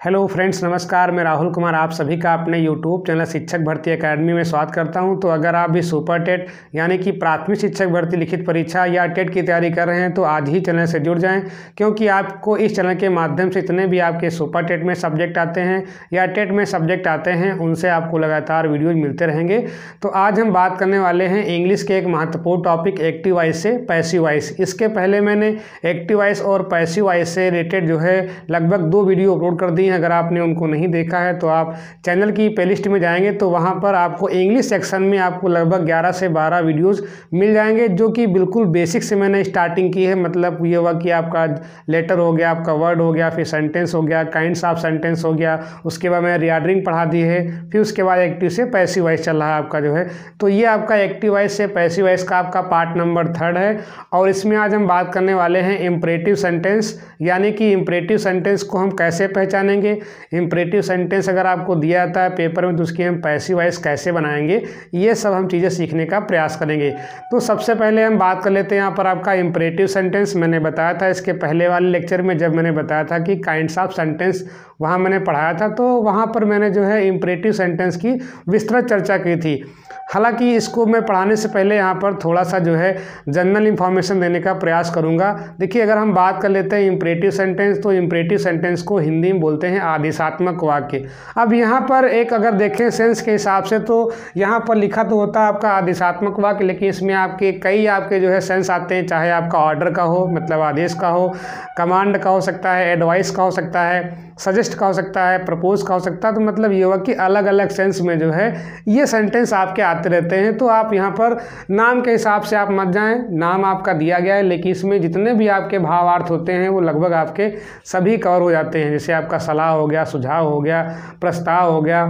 Hello friends, नमस्कार। मैं राहुल कुमार आप सभी का अपने यूट्यूब चैनल शिक्षक भर्ती एकेडमी में स्वागत करता हूं। तो अगर आप भी सुपर टेट यानी कि प्राथमिक शिक्षक भर्ती लिखित परीक्षा या टेट की तैयारी कर रहे हैं तो आज ही चैनल से जुड़ जाएं, क्योंकि आपको इस चैनल के माध्यम से इतने भी आपके सुपर टेट में सब्जेक्ट आते हैं या टेट में सब्जेक्ट आते हैं उनसे आपको लगातार वीडियोज मिलते रहेंगे। तो आज हम बात करने वाले हैं इंग्लिश के एक महत्वपूर्ण टॉपिक एक्टिव वॉइस से पैसिव वॉइस। इसके पहले मैंने एक्टिव वॉइस और पैसिव वॉइस से रिलेटेड जो है लगभग 2 वीडियो अपलोड कर दी। अगर आपने उनको नहीं देखा है तो आप चैनल की प्लेलिस्ट में जाएंगे तो वहां पर आपको इंग्लिश सेक्शन में आपको लगभग 11 से 12 वीडियोस मिल जाएंगे, जो कि बिल्कुल बेसिक से मैंने स्टार्टिंग की है। मतलब ये हुआ कि आपका लेटर हो गया, आपका वर्ड हो गया, फिर सेंटेंस हो गया, काइंड्स ऑफ सेंटेंस हो गया, उसके बाद मैंने रीऑर्डरिंग पढ़ा दी है, फिर उसके बाद एक्टिव से पैसिव वॉइस चल रहा है आपका जो है। तो ये आपका एक्टिव वॉइस से पैसिव वॉइस का आपका पार्ट नंबर 3 है। और इसमें आज हम बात करने वाले हैं इम्परेटिव सेंटेंस, यानी कि इम्परेटिव सेंटेंस को हम कैसे पहचानेंगे। इम्परेटिव सेंटेंस अगर आपको दिया जाता है पेपर में तो उसकी हम पैसिव वॉइस कैसे बनाएंगे, ये सब हम चीज़ें सीखने का प्रयास करेंगे। तो सबसे पहले हम बात कर लेते हैं यहाँ पर आपका इम्परेटिव सेंटेंस। मैंने बताया था इसके पहले वाले लेक्चर में, जब मैंने बताया था कि काइंड्स ऑफ सेंटेंस वहाँ मैंने पढ़ाया था, तो वहाँ पर मैंने जो है इम्परेटिव सेंटेंस की विस्तृत चर्चा की थी। हालांकि इसको मैं पढ़ाने से पहले यहाँ पर थोड़ा सा जो है जनरल इन्फॉर्मेशन देने का प्रयास करूँगा। देखिए, अगर हम बात कर लेते हैं इम्परेटिव सेंटेंस, तो इम्परेटिव सेंटेंस को हिंदी में बोलते हैं आदेशात्मक वाक्य। अब यहाँ पर एक अगर देखें सेंस के हिसाब से तो यहाँ पर लिखा तो होता है आपका आदेशात्मक वाक्य, लेकिन इसमें आपके कई आपके जो है सेंस आते हैं। चाहे आपका ऑर्डर का हो, मतलब आदेश का हो, कमांड का हो सकता है, एडवाइस का हो सकता है, सजेस्ट का हो सकता है, प्रपोज का हो सकता है। तो मतलब ये हुआ कि अलग अलग सेंस में जो है ये सेंटेंस आपके आते रहते हैं। तो आप यहाँ पर नाम के हिसाब से आप मत जाएं, नाम आपका दिया गया है लेकिन इसमें जितने भी आपके भावार्थ होते हैं वो लगभग आपके सभी कवर हो जाते हैं। जैसे आपका सलाह हो गया, सुझाव हो गया, प्रस्ताव हो गया,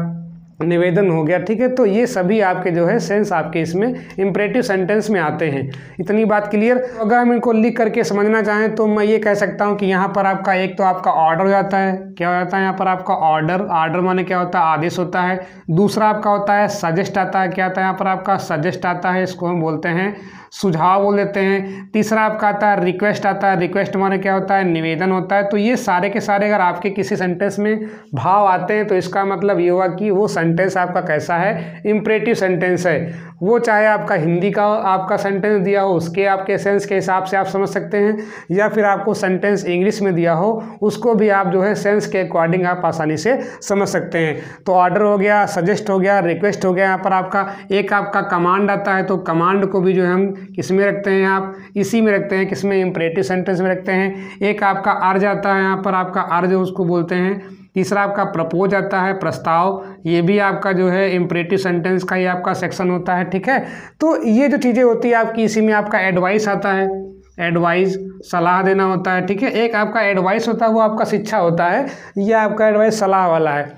निवेदन हो गया, ठीक है। तो ये सभी आपके जो है सेंस आपके इसमें इम्परेटिव सेंटेंस में आते हैं। इतनी बात क्लियर। अगर हम इनको लिख करके समझना चाहें तो मैं ये कह सकता हूँ कि यहाँ पर आपका एक तो आपका ऑर्डर हो जाता है। क्या हो जाता है यहाँ पर आपका ऑर्डर। ऑर्डर माने क्या होता है, आदेश होता है। दूसरा आपका होता है सजेस्ट आता है। क्या आता है यहाँ पर आपका सजेस्ट आता है, इसको हम बोलते हैं सुझाव बोल देते हैं। तीसरा आपका आता है रिक्वेस्ट आता है। रिक्वेस्ट माने क्या होता है, निवेदन होता है। तो ये सारे के सारे अगर आपके किसी सेंटेंस में भाव आते हैं तो इसका मतलब ये हुआ कि वो सेंटेंस आपका कैसा है, इम्परेटिव सेंटेंस है। वो चाहे आपका हिंदी का आपका सेंटेंस दिया हो उसके आपके सेंस के हिसाब से आप समझ सकते हैं, या फिर आपको सेंटेंस इंग्लिश में दिया हो उसको भी आप जो है सेंस के अकॉर्डिंग आप आसानी से समझ सकते हैं। तो ऑर्डर हो गया, सजेस्ट हो गया, रिक्वेस्ट हो गया। यहाँ पर आपका एक आपका कमांड आता है, तो कमांड को भी जो है हम किस में रखते हैं, आप इसी में रखते हैं, किसमें, इम्परेटिव सेंटेंस में रखते हैं। एक आपका अर्ज आता है, यहाँ पर आपका अर्ज उसको बोलते हैं। तीसरा आपका प्रपोज आता है, प्रस्ताव, ये भी आपका जो है इम्परेटिव सेंटेंस का ही आपका सेक्शन होता है, ठीक है। तो ये जो चीज़ें होती है आपकी, इसी में आपका एडवाइस आता है। एडवाइस सलाह देना होता है, ठीक है। एक आपका एडवाइस होता है वो आपका शिक्षा होता है, यह आपका एडवाइस सलाह वाला है।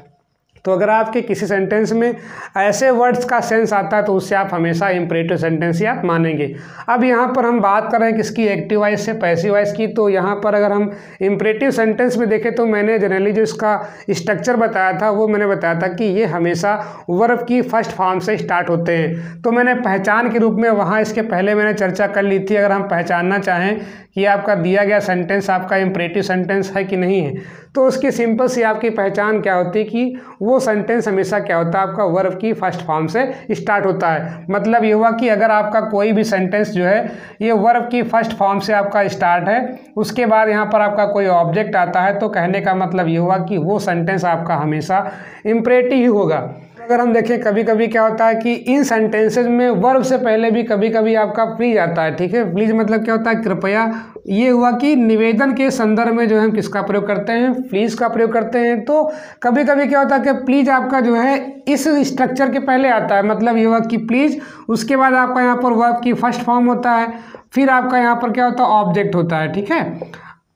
तो अगर आपके किसी सेंटेंस में ऐसे वर्ड्स का सेंस आता है तो उससे आप हमेशा इम्परेटिव सेंटेंस ही आप मानेंगे। अब यहाँ पर हम बात कर रहे हैं किसकी, एक्टिव वॉइस से पैसिव वॉइस की। तो यहाँ पर अगर हम इम्परेटिव सेंटेंस में देखें तो मैंने जनरली जो इसका स्ट्रक्चर बताया था वो मैंने बताया था कि ये हमेशा वर्ब की फर्स्ट फॉर्म से स्टार्ट होते हैं। तो मैंने पहचान के रूप में वहाँ इसके पहले मैंने चर्चा कर ली थी। अगर हम पहचानना चाहें कि आपका दिया गया सेंटेंस आपका इम्परेटिव सेंटेंस है कि नहीं है, तो उसकी सिंपल सी आपकी पहचान क्या होती है कि वो सेंटेंस हमेशा क्या होता है, आपका वर्ब की फर्स्ट फॉर्म से स्टार्ट होता है। मतलब ये हुआ कि अगर आपका कोई भी सेंटेंस जो है ये वर्ब की फर्स्ट फॉर्म से आपका स्टार्ट है, उसके बाद यहाँ पर आपका कोई ऑब्जेक्ट आता है, तो कहने का मतलब ये हुआ कि वो सेंटेंस आपका हमेशा इम्परेटिव ही होगा। अगर हम देखें कभी कभी क्या होता है कि इन सेंटेंसेज में वर्ब से पहले भी कभी कभी आपका प्लीज आता है, ठीक है। प्लीज मतलब क्या होता है, कृपया। ये हुआ कि निवेदन के संदर्भ में जो है हम किसका प्रयोग करते हैं, प्लीज का प्रयोग करते हैं। तो कभी कभी क्या होता है कि प्लीज आपका जो है इस स्ट्रक्चर के पहले आता है। मतलब ये हुआ कि प्लीज, उसके बाद आपका यहाँ पर वर्ब की फर्स्ट फॉर्म होता है, फिर आपका यहाँ पर क्या होता है, ऑब्जेक्ट होता है, ठीक है।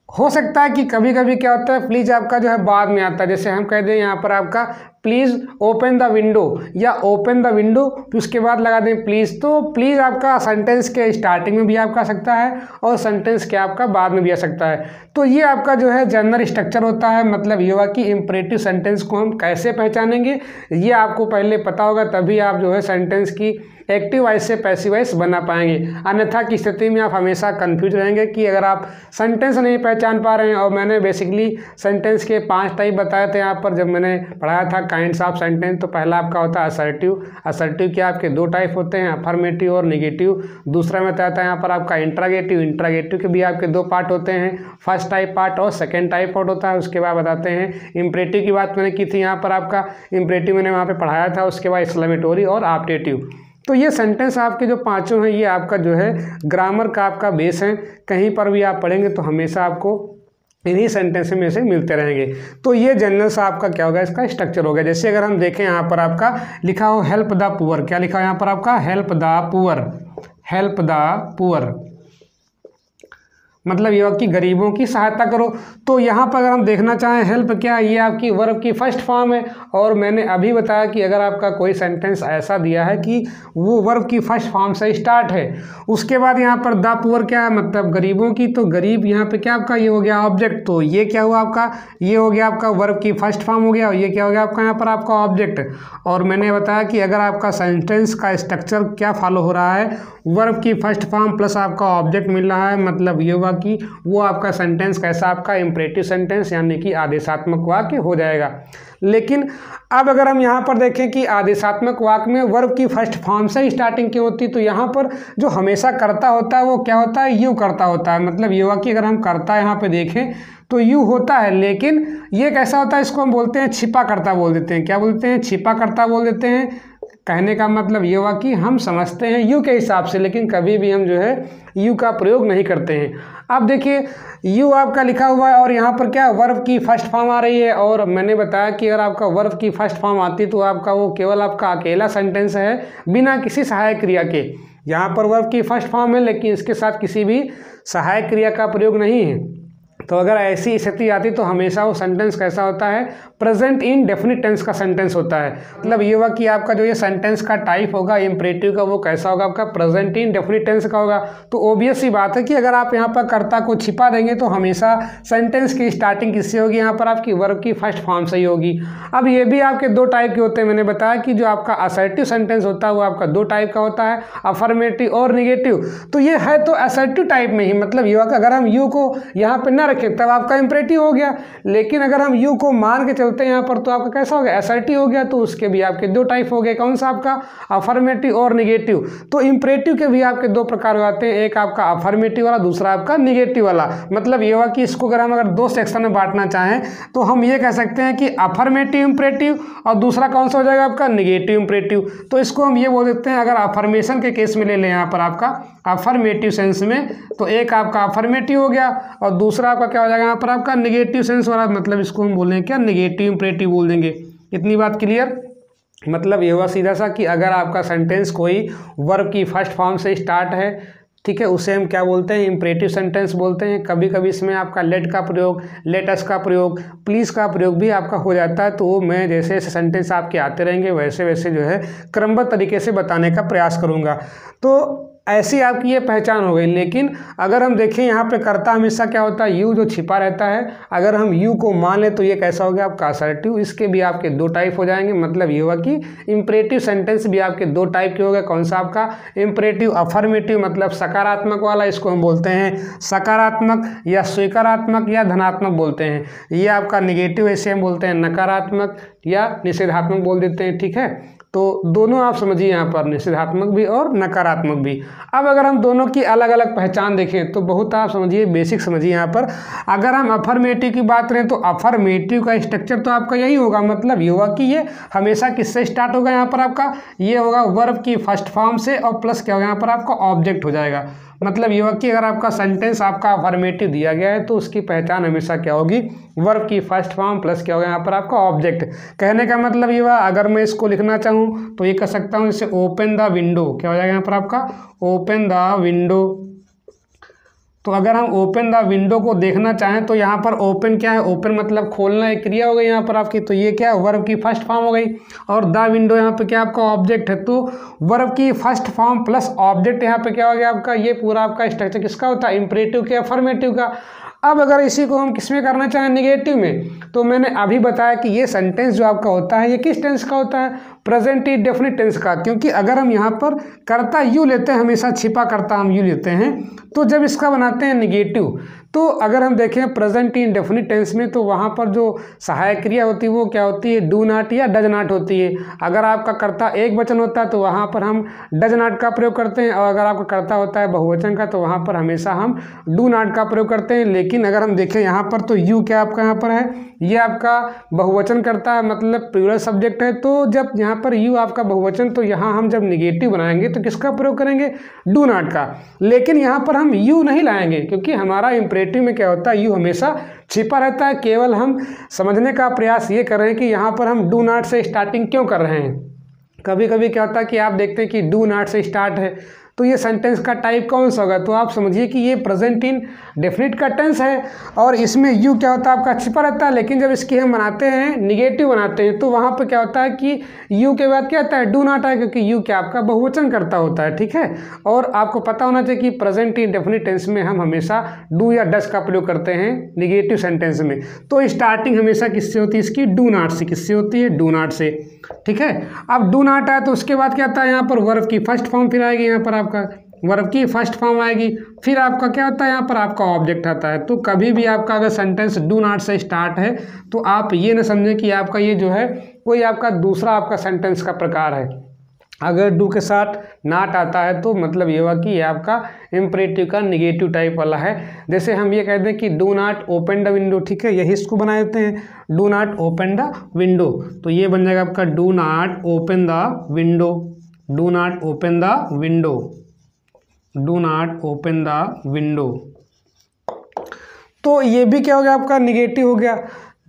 हो सकता है कि कभी कभी क्या होता है प्लीज आपका जो है बाद में आता है। जैसे हम कह दें यहाँ पर आपका प्लीज़ ओपन द विंडो, या ओपन द विंडो, उसके बाद लगा दें प्लीज़। तो प्लीज़ आपका सेंटेंस के स्टार्टिंग में भी आपका आ सकता है और सेंटेंस के आपका बाद में भी आ सकता है। तो ये आपका जो है जनरल स्ट्रक्चर होता है। मतलब ये हुआ कि इम्परेटिव सेंटेंस को हम कैसे पहचानेंगे, ये आपको पहले पता होगा, तभी आप जो है सेंटेंस की एक्टिव वॉइस से पैसिव वॉइस बना पाएंगे। अन्यथा की स्थिति में आप हमेशा कंफ्यूज रहेंगे कि अगर आप सेंटेंस नहीं पहचान पा रहे हैं। और मैंने बेसिकली सेंटेंस के 5 टाइप बताए थे यहाँ पर, जब मैंने पढ़ाया था काइंड्स ऑफ सेंटेंस। तो पहला आपका होता है असर्टिव। असर्टिव के आपके 2 टाइप होते हैं, अफर्मेटिव और निगेटिव। दूसरा में बताया था यहाँ पर आपका इंट्रागेटिव। इंट्रागेटिव के भी आपके 2 पार्ट होते हैं, फर्स्ट टाइप पार्ट और सेकेंड टाइप पार्ट होता है। उसके बाद बताते हैं इम्परेटिव की बात मैंने की थी यहाँ पर, आपका इम्परेटिव मैंने वहाँ पर पढ़ाया था। उसके बाद एक्सक्लेमेटरी और ऑप्टेटिव। तो ये सेंटेंस आपके जो 5 हैं, ये आपका जो है ग्रामर का आपका बेस है। कहीं पर भी आप पढ़ेंगे तो हमेशा आपको इन्हीं सेंटेंस में से मिलते रहेंगे। तो ये जनरल सा आपका क्या होगा, इसका स्ट्रक्चर होगा। जैसे अगर हम देखें यहाँ पर आपका लिखा हो हेल्प द पुअर, क्या लिखा हो यहाँ पर आपका help the poor, help the poor, मतलब ये कि गरीबों की सहायता करो। तो यहाँ पर अगर हम देखना चाहें हेल्प क्या है, ये आपकी वर्ब की फर्स्ट फॉर्म है। और मैंने अभी बताया कि अगर आपका कोई सेंटेंस ऐसा दिया है कि वो वर्ब की फर्स्ट फॉर्म से स्टार्ट है, उसके बाद यहाँ पर द पुअर क्या है, मतलब गरीबों की। तो गरीब यहाँ पे क्या आपका ये हो गया ऑब्जेक्ट। तो ये क्या हुआ आपका, ये हो गया आपका वर्ब की फर्स्ट फॉर्म हो गया, और ये क्या हो गया आपका यहाँ पर आपका ऑब्जेक्ट। और मैंने बताया कि अगर आपका सेंटेंस का स्ट्रक्चर क्या फॉलो हो रहा है, वर्ब की फर्स्ट फॉर्म प्लस आपका ऑब्जेक्ट मिल रहा है, मतलब ये हुआ कि वो आपका सेंटेंस कैसा आपका इम्परेटिव सेंटेंस यानी कि आदेशात्मक वाक्य हो जाएगा। लेकिन अब अगर हम यहाँ पर देखें कि आदेशात्मक वाक्य में वर्ब की फर्स्ट फॉर्म से ही स्टार्टिंग क्यों होती, तो यहाँ पर जो हमेशा करता होता है वो क्या होता है, यू करता होता है। मतलब ये हुआ कि अगर हम करता यहाँ पे देखें तो यू होता है, लेकिन ये कैसा होता है, इसको हम बोलते हैं छिपा करता बोल देते हैं। क्या बोलते हैं, छिपा करता बोल देते हैं। कहने का मतलब ये हुआ कि हम समझते हैं यू के हिसाब से, लेकिन कभी भी हम जो है यू का प्रयोग नहीं करते हैं। अब देखिए यू आपका लिखा हुआ है और यहाँ पर क्या वर्ब की फर्स्ट फॉर्म आ रही है। और मैंने बताया कि अगर आपका वर्ब की फर्स्ट फॉर्म आती तो आपका वो केवल आपका अकेला सेंटेंस है बिना किसी सहायक क्रिया के। यहाँ पर वर्ब की फर्स्ट फॉर्म है लेकिन इसके साथ किसी भी सहायक क्रिया का प्रयोग नहीं है। तो अगर ऐसी स्थिति आती तो हमेशा वो सेंटेंस कैसा होता है, प्रेजेंट इन डेफिनिट टेंस का सेंटेंस होता है। मतलब ये हुआ कि आपका जो ये सेंटेंस का टाइप होगा इम्परेटिव का, वो कैसा होगा आपका प्रेजेंट इन डेफिनिट टेंस का होगा। तो ऑब्वियस सी बात है कि अगर आप यहाँ पर कर्ता को छिपा देंगे तो हमेशा सेंटेंस की स्टार्टिंग किससे होगी, यहाँ पर आपकी वर्ब की फर्स्ट फॉर्म से ही होगी। अब ये भी आपके 2 टाइप के होते हैं। मैंने बताया कि जो आपका असर्टिव सेंटेंस होता है वो आपका 2 टाइप का होता है, अफर्मेटिव और निगेटिव। तो ये है तो असर्टिव टाइप में ही, मतलब ये अगर हम यू को यहाँ पे ना रखें तब आपका इम्परेटिव हो गया, लेकिन अगर हम यू को मान के चलते हैं यहाँ पर तो आपका कैसा हो गया, असर्टिव हो गया। तो उसके भी आपके 2 टाइप हो गए, कौन सा आपका अफर्मेटिव और निगेटिव। तो इम्परेटिव के भी आपके 2 प्रकार होते हैं, एक आपका अफर्मेटिव वाला, दूसरा आपका निगेटिव वाला। मतलब ये हुआ कि इसको अगर हम 2 सेक्शन में बांटना चाहें तो हम ये कह सकते हैं कि अफर्मेटिव इम्परेटिव और दूसरा कौन सा हो जाएगा आपका निगेटिव इम्परेटिव। तो इसको हम ये बोल देते हैं, अगर अफर्मेशन के केस में ले लें यहाँ पर आपका अफर्मेटिव सेंस में, तो एक आपका अफर्मेटिव हो गया और दूसरा आपका क्या हो जाएगा यहाँ पर आपका निगेटिव सेंस वाला। मतलब इसको हम बोलेंगे क्या, निगेटिव इम्परेटिव बोल देंगे। इतनी बात क्लियर। मतलब ये हुआ सीधा सा कि अगर आपका सेंटेंस कोई वर्ब की फर्स्ट फॉर्म से स्टार्ट है, ठीक है, उसे हम क्या बोलते हैं, इम्परेटिव सेंटेंस बोलते हैं। कभी कभी इसमें आपका लेट का प्रयोग, लेटस का प्रयोग, प्लीज़ का प्रयोग भी आपका हो जाता है। तो मैं जैसे जैसे सेंटेंस आपके आते रहेंगे वैसे वैसे जो है क्रमबद्ध तरीके से बताने का प्रयास करूँगा। तो ऐसी आपकी ये पहचान हो गई। लेकिन अगर हम देखें यहाँ पे कर्ता हमेशा क्या होता है, यू जो छिपा रहता है, अगर हम यू को मान लें तो ये कैसा हो गया आपका असर्टिव। इसके भी आपके 2 टाइप हो जाएंगे। मतलब ये हुआ कि इम्परेटिव सेंटेंस भी आपके 2 टाइप के हो गए। कौन सा आपका इम्परेटिव अफर्मेटिव, मतलब सकारात्मक वाला, इसको हम बोलते हैं सकारात्मक या स्वीकारात्मक या धनात्मक बोलते हैं। ये आपका निगेटिव ऐसे हम बोलते हैं नकारात्मक या निषेधात्मक बोल देते हैं, ठीक है। तो दोनों आप समझिए यहाँ पर, निषेधात्मक भी और नकारात्मक भी। अब अगर हम दोनों की अलग अलग पहचान देखें तो बहुत आप समझिए, बेसिक समझिए यहाँ पर। अगर हम अफर्मेटिव की बात करें तो अफर्मेटिव का स्ट्रक्चर तो आपका यही होगा। मतलब ये होगा कि ये हमेशा किससे स्टार्ट होगा, यहाँ पर आपका ये होगा वर्ब की फर्स्ट फॉर्म से और प्लस क्या होगा यहाँ पर आपका ऑब्जेक्ट हो जाएगा। मतलब ये होगा कि अगर आपका सेंटेंस आपका अफर्मेटिव दिया गया है तो उसकी पहचान हमेशा क्या होगी, वर्ब की फर्स्ट फॉर्म प्लस क्या होगा यहाँ पर आपका ऑब्जेक्ट। कहने का मतलब ये हुआ, अगर मैं इसको लिखना चाहूँ तो ये कह सकता हूँ, जैसे ओपन द विंडो, क्या हो जाएगा यहाँ पर आपका ओपन द विंडो, तो अगर हम ओपन द विंडो को देखना चाहें तो यहाँ पर ओपन क्या है, ओपन मतलब खोलना एक क्रिया हो गई यहाँ पर आपकी, तो ये क्या है वर्ब की फर्स्ट फॉर्म हो गई। और द विंडो यहाँ पे क्या आपका ऑब्जेक्ट है, तो वर्ब की फर्स्ट फॉर्म प्लस ऑब्जेक्ट यहाँ पे क्या हो गया आपका, ये पूरा आपका स्ट्रक्चर किसका होता है, इंपरेटिव के अफर्मेटिव का। अब अगर इसी को हम किस में करना चाहें, नेगेटिव में, तो मैंने अभी बताया कि ये सेंटेंस जो आपका होता है ये किस टेंस का होता है, प्रेजेंट इंडेफिनिट टेंस का। क्योंकि अगर हम यहाँ पर कर्ता यू लेते हैं, हमेशा छिपा कर्ता हम यू लेते हैं, तो जब इसका बनाते हैं निगेटिव, तो अगर हम देखें प्रेजेंट इंडेफिनिट टेंस में, तो वहाँ पर जो सहायक क्रिया होती है वो क्या होती है, डू नॉट या डज नॉट होती है। अगर आपका कर्ता एक वचन होता है तो वहाँ पर हम डज नॉट का प्रयोग करते हैं, और अगर आपका कर्ता होता है बहुवचन का तो वहाँ पर हमेशा हम डू नॉट का प्रयोग करते हैं। लेकिन अगर हम देखें यहाँ पर, तो यू क्या आपका यहाँ पर है, ये आपका बहुवचन करता है, मतलब प्लूरल सब्जेक्ट है। तो जब यहाँ पर यू आपका बहुवचन, तो यहाँ हम जब निगेटिव बनाएंगे तो किसका प्रयोग करेंगे, डू नॉट का। लेकिन यहाँ पर हम यू नहीं लाएंगे, क्योंकि हमारा इंपरेटिव में क्या होता है, यू हमेशा छिपा रहता है। केवल हम समझने का प्रयास ये कर रहे हैं कि यहाँ पर हम डू नॉट से स्टार्टिंग क्यों कर रहे हैं। कभी कभी क्या होता है कि आप देखते हैं कि डू नॉट से स्टार्ट है, तो ये सेंटेंस का टाइप कौन सा होगा, तो आप समझिए कि ये प्रेजेंट इंडेफिनिट का टेंस है, और इसमें यू क्या होता है आपका छिपा रहता है। लेकिन जब इसकी हम बनाते हैं निगेटिव बनाते हैं, तो वहाँ पर क्या होता है कि यू के बाद क्या आता है, डू नॉट है, क्योंकि यू क्या आपका बहुवचन करता होता है, ठीक है। और आपको पता होना चाहिए कि प्रेजेंट इंडेफिनिट टेंस में हम हमेशा डू या डज का प्रयोग करते हैं निगेटिव सेंटेंस में। तो स्टार्टिंग हमेशा किससे होती है, इसकी डू नॉट से। किससे होती है, डू नॉट से, ठीक है। अब डू नॉट है तो उसके बाद क्या आता है, यहाँ पर वर्ब की फर्स्ट फॉर्म फिर आएगी, यहाँ पर आपका वर्ब की फर्स्ट फॉर्म आएगी, फिर आपका क्या होता है, यहाँ पर आपका ऑब्जेक्ट आता है। तो कभी भी आपका अगर सेंटेंस डू नॉट से स्टार्ट है, तो आप ये न समझें कि आपका ये जो है कोई आपका दूसरा आपका सेंटेंस का प्रकार है। अगर डू के साथ नॉट आता है तो मतलब ये हुआ कि ये आपका इंपरेटिव का निगेटिव टाइप वाला है। जैसे हम ये कह दें कि do not open the window, ठीक है, यही इसको बना देते हैं, do not open the window. तो ये बन जाएगा आपका do not open the window, do not open the window, do not open the window. तो ये भी क्या हो गया आपका, निगेटिव हो गया।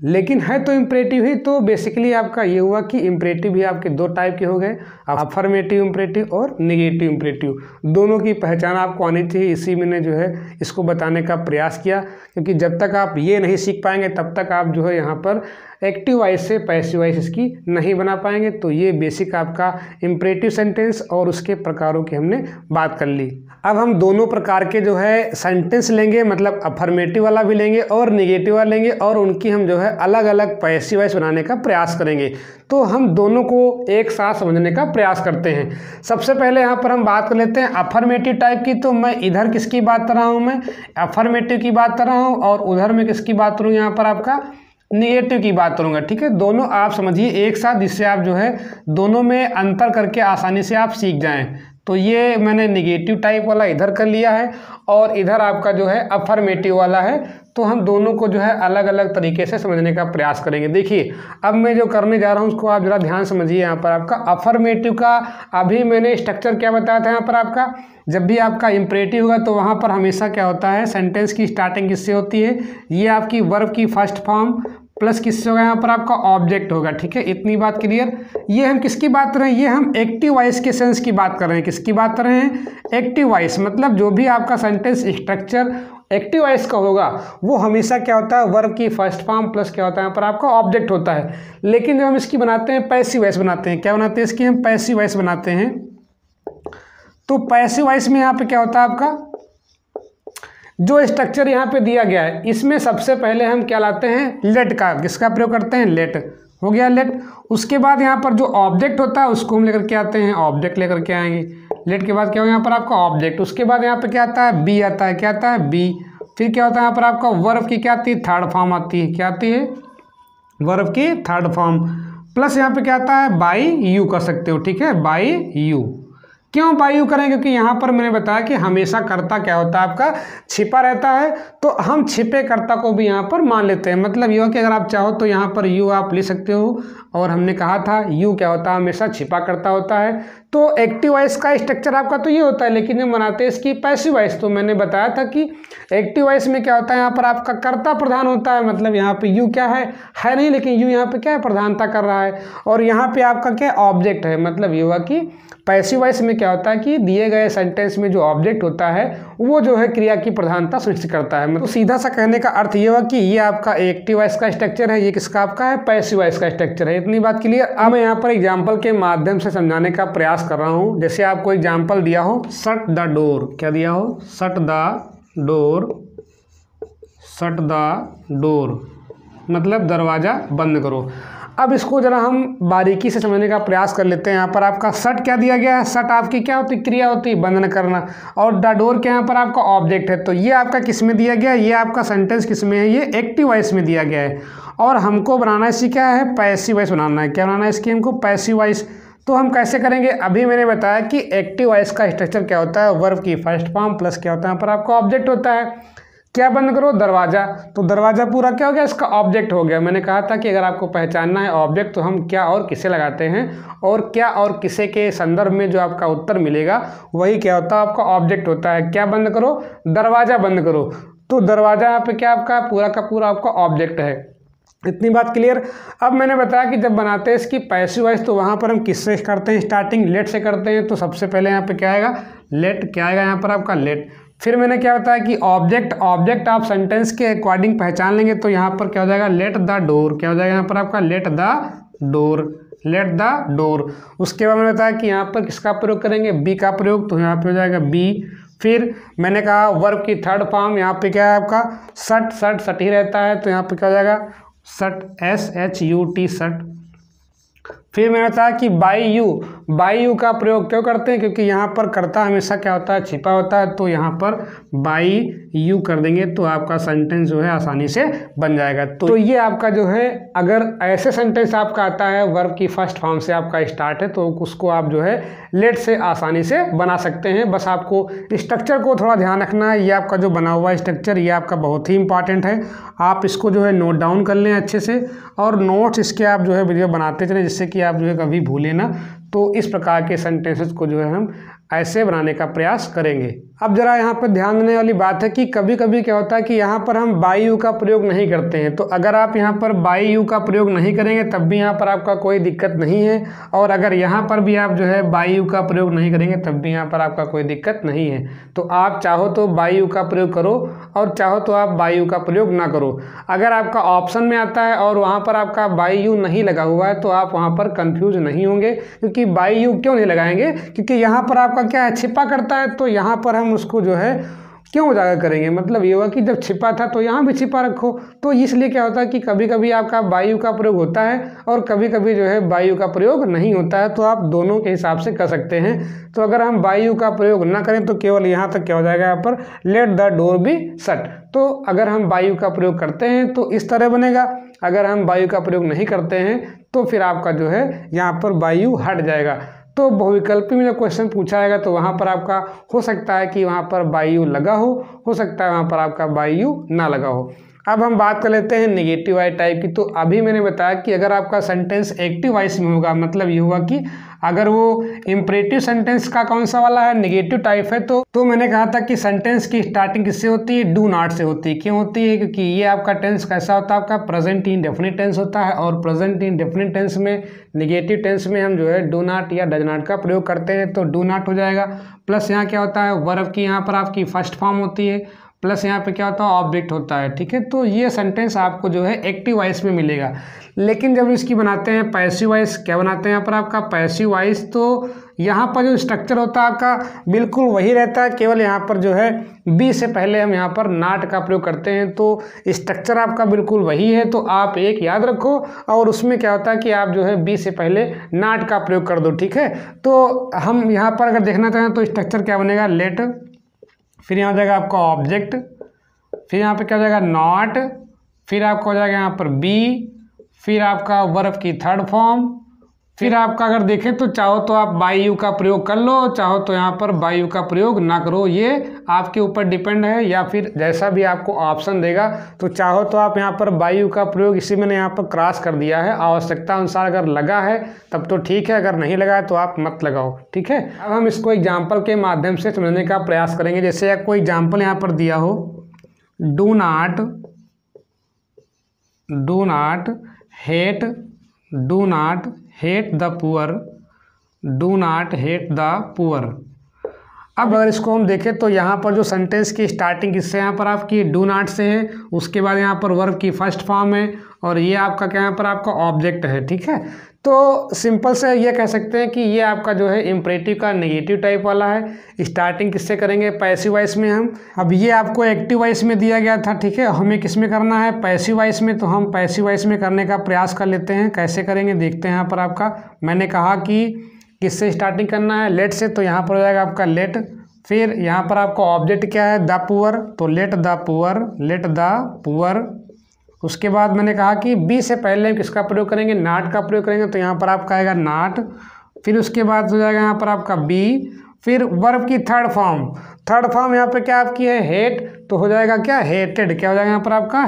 लेकिन है तो इंपरेटिव ही, तो बेसिकली आपका ये हुआ कि इंपरेटिव भी आपके दो टाइप के हो गए, अफर्मेटिव इंपरेटिव और नेगेटिव इंपरेटिव। दोनों की पहचान आपको आनी चाहिए, इसी मैंने जो है इसको बताने का प्रयास किया। क्योंकि जब तक आप ये नहीं सीख पाएंगे तब तक आप जो है यहाँ पर एक्टिव वॉइस से पैसिव वॉइस इसकी नहीं बना पाएंगे। तो ये बेसिक आपका इंपरेटिव सेंटेंस और उसके प्रकारों की हमने बात कर ली। अब हम दोनों प्रकार के जो है सेंटेंस लेंगे, मतलब अफर्मेटिव वाला भी लेंगे और नेगेटिव वाला लेंगे, और उनकी हम जो है अलग अलग पैसिव वॉइस बनाने का प्रयास करेंगे। तो हम दोनों को एक साथ समझने का प्रयास करते हैं। सबसे पहले यहाँ पर हम बात कर लेते हैं अफर्मेटिव टाइप की। तो मैं इधर किसकी बात कर रहा हूँ, मैं अफर्मेटिव की बात कर रहा हूँ, और उधर में किसकी बात करूँ, यहाँ पर आपका निगेटिव की बात करूंगा, ठीक है। दोनों आप समझिए एक साथ, जिससे आप जो है दोनों में अंतर करके आसानी से आप सीख जाएं। तो ये मैंने निगेटिव टाइप वाला इधर कर लिया है, और इधर आपका जो है अफर्मेटिव वाला है। तो हम दोनों को जो है अलग अलग तरीके से समझने का प्रयास करेंगे। देखिए अब मैं जो करने जा रहा हूँ उसको आप जरा ध्यान समझिए। यहाँ पर आपका अफर्मेटिव का अभी मैंने स्ट्रक्चर क्या बताया था। यहाँ पर आपका जब भी आपका इंपरेटिव होगा तो वहाँ पर हमेशा क्या होता है, सेंटेंस की स्टार्टिंग किससे होती है, ये आपकी वर्ब की फर्स्ट फॉर्म प्लस किससे होगा, यहाँ पर आपका ऑब्जेक्ट होगा, ठीक है। इतनी बात क्लियर। ये हम किसकी बात कर रहे हैं, ये हम एक्टिव वॉइस के सेंस की बात कर रहे हैं। किसकी बात कर रहे हैं, एक्टिव वॉइस। मतलब जो भी आपका सेंटेंस स्ट्रक्चर एक्टिव वॉइस का होगा वो हमेशा क्या होता है, वर्ब की फर्स्ट फॉर्म प्लस क्या होता है, यहाँ पर आपका ऑब्जेक्ट होता है। लेकिन जब हम इसकी बनाते हैं पैसिव वॉइस बनाते हैं, क्या बनाते हैं इसकी, हम पैसिव वॉइस बनाते हैं। तो पैसिव वॉइस में यहाँ पे क्या होता है, आपका जो स्ट्रक्चर यहाँ पे दिया गया है इसमें सबसे पहले हम क्या लाते हैं, लेट का। किसका प्रयोग करते हैं, लेट। हो गया लेट। उसके बाद यहाँ पर जो ऑब्जेक्ट होता है उसको हम लेकर के आते हैं, ऑब्जेक्ट लेकर के आएंगे। लेट के बाद क्या होगा यहाँ पर आपका ऑब्जेक्ट। उसके बाद यहाँ पे क्या आता है, बी आता है। क्या आता है, बी। फिर क्या होता है यहाँ पर आपका वर्ब की क्या आती है, थर्ड फॉर्म आती है। क्या आती है, वर्ब की थर्ड फॉर्म। प्लस यहाँ पे क्या आता है, बाई यू कर सकते हो, ठीक है, बाई यू। क्यों बाई यू करें, क्योंकि यहाँ पर मैंने बताया कि हमेशा कर्ता क्या होता है आपका छिपा रहता है। तो हम छिपे कर्ता को भी यहाँ पर मान लेते हैं। मतलब ये हो कि अगर आप चाहो तो यहाँ पर यू आप ले सकते हो, और हमने कहा था यू क्या होता है, हमेशा छिपा कर्ता होता है। तो एक्टिव वॉइस का स्ट्रक्चर आपका तो ये होता है, लेकिन जब बनाते हैं इसकी पैसिव वॉइस तो मैंने बताया था कि एक्टिव वॉइस में क्या होता है, यहाँ पर आपका कर्ता प्रधान होता है। मतलब यहाँ पे यू क्या है नहीं, लेकिन यू यहाँ पे क्या है, प्रधानता कर रहा है। और यहाँ पे आपका क्या ऑब्जेक्ट है। मतलब ये हुआ कि पैसिव वॉइस में क्या होता है कि दिए गए सेंटेंस में जो ऑब्जेक्ट होता है वो जो है क्रिया की प्रधानता सुनिश्चित करता है। तो सीधा सा कहने का अर्थ ये हुआ कि ये आपका एक्टिव वॉइस का स्ट्रक्चर है, ये किसका आपका है, पैसिव वॉइस का स्ट्रक्चर है। इतनी बात क्लियर। अब मैं यहाँ पर एग्जाम्पल के माध्यम से समझाने का प्रयास कर रहा हूँ। जैसे आपको एग्जाम्पल दिया हो शट द डोर, क्या दिया हो, shut the door, shut the door मतलब दरवाज़ा बंद करो। अब इसको जरा हम बारीकी से समझने का प्रयास कर लेते हैं। यहाँ पर आपका शट क्या दिया गया है, शट आपकी क्या होती है, क्रिया होती है बंद न करना, और द डोर के यहाँ पर आपका ऑब्जेक्ट है। तो ये आपका किस में दिया गया है, ये आपका सेंटेंस किस में है, ये एक्टिव वॉइस में दिया गया है। और हमको बनाना इसकी क्या है, पैसिव वॉइस बनाना है। क्या बनाना है इसकी हमको, पैसिव वॉइस। तो हम कैसे करेंगे, अभी मैंने बताया कि एक्टिव वॉइस का स्ट्रक्चर क्या होता है, वर्ब की फर्स्ट फॉर्म प्लस क्या होता है यहाँ पर आपका ऑब्जेक्ट होता है। क्या बंद करो, दरवाज़ा। तो दरवाज़ा पूरा क्या हो गया, इसका ऑब्जेक्ट हो गया। मैंने कहा था कि अगर आपको पहचानना है ऑब्जेक्ट तो हम क्या और किसे लगाते हैं, और क्या और किसे के संदर्भ में जो आपका उत्तर मिलेगा वही क्या होता है, आपका ऑब्जेक्ट होता है। क्या बंद करो, दरवाज़ा बंद करो। तो दरवाज़ा यहाँ पे क्या आपका पूरा का पूरा आपका ऑब्जेक्ट है। इतनी बात क्लियर। अब मैंने बताया कि जब बनाते हैं इसकी पैसिव वॉइस तो वहाँ पर हम किससे करते हैं, स्टार्टिंग लेट से करते हैं। तो सबसे पहले यहाँ पे क्या आएगा, लेट। क्या आएगा यहाँ पर आपका, लेट। फिर मैंने क्या बताया कि ऑब्जेक्ट आप सेंटेंस के अकॉर्डिंग पहचान लेंगे। तो यहाँ पर क्या हो जाएगा, लेट द डोर। क्या हो जाएगा यहाँ पर आपका, let the door, let the door. उसके बाद मैंने बताया कि यहाँ पर किसका प्रयोग करेंगे, बी का प्रयोग। तो यहाँ पे हो जाएगा बी। फिर मैंने कहा वर्ब की थर्ड फॉर्म यहाँ पे क्या है आपका, शट। शट ही रहता है। तो यहाँ पे क्या हो जाएगा, शट, SHUT, शट। फिर मैंने बताया कि बाई यू का प्रयोग क्यों करते हैं, क्योंकि यहाँ पर कर्ता हमेशा क्या होता है, छिपा होता है। तो यहाँ पर बाई यू कर देंगे तो आपका सेंटेंस जो है आसानी से बन जाएगा। तो ये आपका जो है, अगर ऐसे सेंटेंस आपका आता है वर्ब की फर्स्ट फॉर्म से आपका स्टार्ट है तो उसको आप जो है लेट से आसानी से बना सकते हैं। बस आपको स्ट्रक्चर को थोड़ा ध्यान रखना है। ये आपका जो बना हुआ स्ट्रक्चर ये आपका बहुत ही इंपॉर्टेंट है। आप इसको जो है नोट डाउन कर लें अच्छे से, और नोट्स इसके आप जो है वीडियो बनाते चलें, जिससे कि आप जो है कभी भूलें ना। तो इस प्रकार के सेंटेंसेस को जो है हम ऐसे बनाने का प्रयास करेंगे। अब जरा यहाँ पर ध्यान देने वाली बात है कि कभी कभी क्या होता है कि यहाँ पर हम बाई यू का प्रयोग नहीं करते हैं। तो अगर आप यहाँ पर बाई यू का प्रयोग नहीं करेंगे तब भी यहाँ पर आपका कोई दिक्कत नहीं है, और अगर यहाँ पर भी आप जो है बाई यू का प्रयोग नहीं करेंगे तब भी यहाँ पर आपका कोई दिक्कत नहीं है। तो आप चाहो तो बाई यू का प्रयोग करो, और चाहो तो आप बाई यू का प्रयोग ना करो। अगर आपका ऑप्शन में आता है और वहाँ पर आपका बाई यू नहीं लगा हुआ है तो आप वहाँ पर कन्फ्यूज नहीं होंगे। क्योंकि बाई यू क्यों नहीं लगाएंगे, क्योंकि यहाँ पर आपका क्या है, छिपा करता है। तो यहाँ पर हम उसको जो है क्यों उजागर करेंगे, मतलब ये हुआ कि जब छिपा था तो यहाँ भी छिपा रखो। तो इसलिए क्या होता है कि कभी कभी आपका बाई यू का प्रयोग होता है और कभी कभी जो है बाई यू का प्रयोग नहीं होता है। तो आप दोनों के हिसाब से कर सकते हैं। तो अगर हम बाई यू का प्रयोग ना करें तो केवल यहाँ तक क्या हो जाएगा, यहाँ पर let the door be shut. तो अगर हम बाई यू का प्रयोग करते हैं तो इस तरह बनेगा। अगर हम बाई यू का प्रयोग नहीं करते हैं तो फिर आपका जो है यहाँ पर बाई यू हट जाएगा। तो बहुविकल्पी में जब क्वेश्चन पूछा जाएगा तो वहाँ पर आपका हो सकता है कि वहाँ पर बाई यू लगा हो सकता है वहाँ पर आपका बाई यू ना लगा हो। अब हम बात कर लेते हैं नेगेटिव आई टाइप की। तो अभी मैंने बताया कि अगर आपका सेंटेंस एक्टिव वॉइस में होगा, मतलब ये हुआ कि अगर वो इम्परेटिव सेंटेंस का कौन सा वाला है, नेगेटिव टाइप है। तो मैंने कहा था कि सेंटेंस की स्टार्टिंग किससे होती है, डू नॉट से होती है। क्यों होती है, क्योंकि ये आपका टेंस कैसा होता है, आपका प्रेजेंट इंडेफिनिट टेंस होता है। और प्रेजेंट इंडेफिनिट टेंस में, नेगेटिव टेंस में हम जो है डू नॉट या डज नॉट का प्रयोग करते हैं। तो डू नॉट हो जाएगा। प्लस यहाँ क्या होता है, वर्ब की यहाँ पर आपकी फर्स्ट फॉर्म होती है, प्लस यहाँ पे क्या होता है, ऑब्जेक्ट होता है। ठीक है, तो ये सेंटेंस आपको जो है एक्टिव वॉइस में मिलेगा। लेकिन जब इसकी बनाते हैं पैसिव वॉइस, क्या बनाते हैं यहाँ पर आपका पैसिव वॉइस, तो यहाँ पर जो स्ट्रक्चर होता है आपका बिल्कुल वही रहता है। केवल यहाँ पर जो है बी से पहले हम यहाँ पर नॉट का प्रयोग करते हैं। तो स्ट्रक्चर आपका बिल्कुल वही है। तो आप एक याद रखो, और उसमें क्या होता है कि आप जो है बी से पहले नॉट का प्रयोग कर दो। ठीक है, तो हम यहाँ पर अगर देखना चाहें तो स्ट्रक्चर क्या बनेगा, लेट, फिर यहाँ हो जाएगा आपका ऑब्जेक्ट, फिर यहाँ पे क्या हो जाएगा नॉट, फिर आपका हो जाएगा यहाँ पर बी, फिर आपका वर्ब की थर्ड फॉर्म, फिर आपका अगर देखें तो चाहो तो आप बाई यू का प्रयोग कर लो, चाहो तो यहाँ पर बाई यू का प्रयोग ना करो। ये आपके ऊपर डिपेंड है, या फिर जैसा भी आपको ऑप्शन देगा। तो चाहो तो आप यहाँ पर बाई यू का प्रयोग, इसी मैंने यहाँ पर क्रॉस कर दिया है, आवश्यकता अनुसार अगर लगा है तब तो ठीक है, अगर नहीं लगा है तो आप मत लगाओ। ठीक है, अब हम इसको एग्जाम्पल के माध्यम से समझने का प्रयास करेंगे। जैसे आपको एग्जाम्पल यहाँ पर दिया हो, do not hate the poor, do not hate the poor. अब अगर इसको हम देखें तो यहाँ पर जो सेंटेंस की स्टार्टिंग किससे यहाँ पर आपकी डू नॉट से है, उसके बाद यहाँ पर वर्ब की फर्स्ट फॉर्म है और ये आपका क्या यहाँ पर आपका ऑब्जेक्ट है। ठीक है, तो सिंपल से ये कह सकते हैं कि ये आपका जो है इम्परेटिव का नेगेटिव टाइप वाला है। स्टार्टिंग किससे करेंगे, पैसिव वॉइस में हम। अब ये आपको एक्टिव वॉइस में दिया गया था, ठीक है, हमें किस में करना है, पैसिव वॉइस में। तो हम पैसिव वॉइस में करने का प्रयास कर लेते हैं। कैसे करेंगे देखते हैं। यहाँ पर आपका मैंने कहा कि किससे स्टार्टिंग करना है, लेट से, तो यहाँ पर हो जाएगा आपका लेट। फिर यहाँ पर आपका ऑब्जेक्ट क्या है, द पुअर, तो let the poor, let the poor. उसके बाद मैंने कहा कि बी से पहले हम किसका प्रयोग करेंगे, नॉट का प्रयोग करेंगे, तो यहाँ पर आपका आएगा नॉट। फिर उसके बाद हो जाएगा यहाँ पर आपका बी। फिर वर्ब की थर्ड फॉर्म यहाँ पे क्या आपकी है, हेट, तो हो जाएगा क्या, हेटेड। क्या हो जाएगा यहाँ पर आपका,